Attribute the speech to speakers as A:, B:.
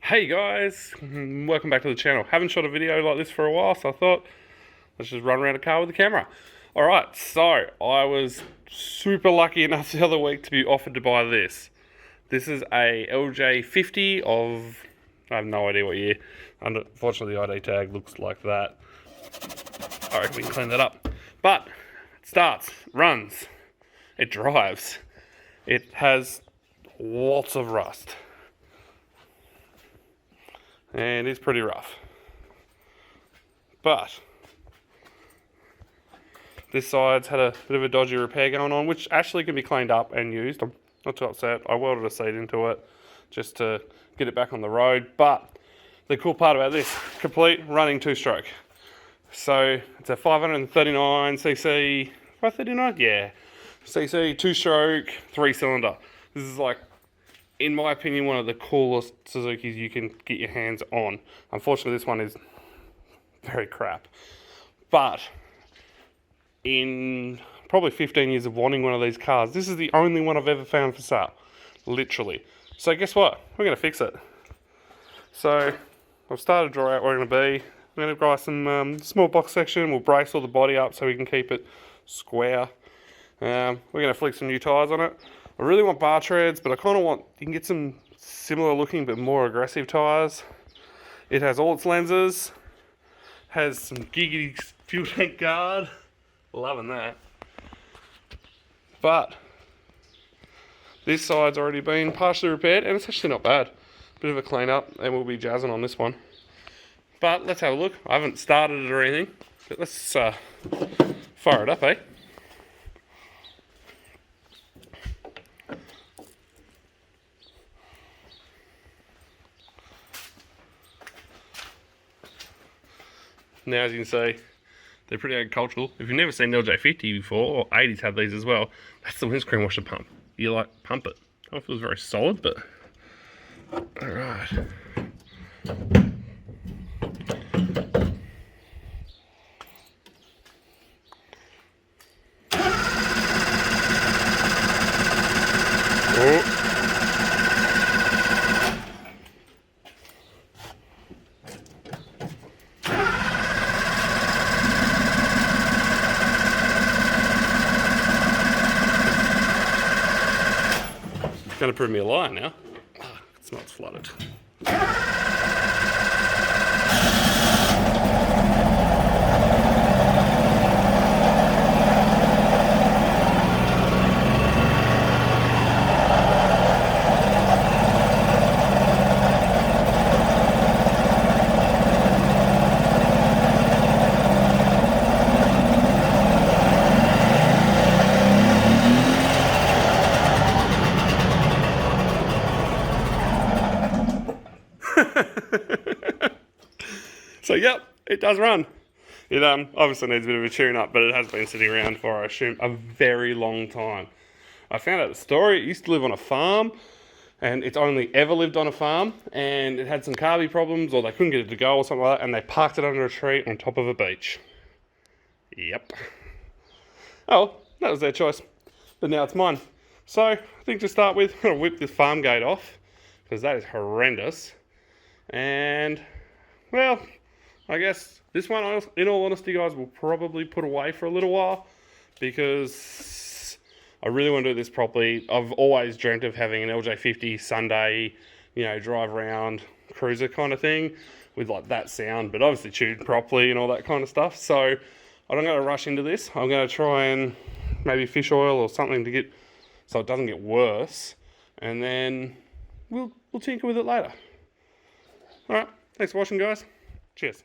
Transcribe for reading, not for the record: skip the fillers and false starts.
A: Hey guys, welcome back to the channel. Haven't shot a video like this for a while, so I thought let's just run around a car with the camera. Alright, so I was super lucky enough the other week to be offered to buy this. This is a LJ50 of, I have no idea what year. Unfortunately the ID tag looks like that. I reckon we can clean that up. But it starts, runs, it drives. It has lots of rust. And it's pretty rough. But this side's had a bit of a dodgy repair going on, which actually can be cleaned up and used. I'm not too upset. I welded a seat into it just to get it back on the road. But the cool part about this, complete running two-stroke. So it's a 539cc, 539? Yeah. cc, two-stroke, three-cylinder. This is like, in my opinion, one of the coolest Suzukis you can get your hands on. Unfortunately, this one is very crap. But in probably 15 years of wanting one of these cars, this is the only one I've ever found for sale. Literally. So guess what? We're going to fix it. So I've started to draw out where we're going to be. I'm going to buy some small box section. We'll brace all the body up so we can keep it square. We're going to flick some new tyres on it. I really want bar treads, but I kind of want, you can get some similar looking but more aggressive tyres. It has all its lenses, has some giggity fuel tank guard, loving that. But this side's already been partially repaired and it's actually not bad. Bit of a clean up and we'll be jazzing on this one. But let's have a look. I haven't started it or anything, but let's fire it up, eh? Now, as you can see, they're pretty agricultural. If you've never seen an LJ50 before, or 80s had these as well, that's the windscreen washer pump. You like pump it. I don't know if it was very solid, but alright. Oh. Going to prove me a liar now. It smells flooded. So yep, it does run. It obviously needs a bit of a tune up, but it has been sitting around for, I assume, a very long time. I found out the story. It used to live on a farm, and it's only ever lived on a farm, and it had some carby problems, or they couldn't get it to go or something like that, and they parked it under a tree on top of a beach. Yep. Oh, that was their choice. But now it's mine. So, I think to start with, I'm going to whip this farm gate off, because that is horrendous. And, well, I guess this one, in all honesty, guys, we'll probably put away for a little while because I really want to do this properly. I've always dreamt of having an LJ50 Sunday, you know, drive around cruiser kind of thing with like that sound, but obviously tuned properly and all that kind of stuff. So I'm not going to rush into this. I'm going to try and maybe fish oil or something to get so it doesn't get worse, and then we'll tinker with it later. All right, thanks for watching, guys. Cheers.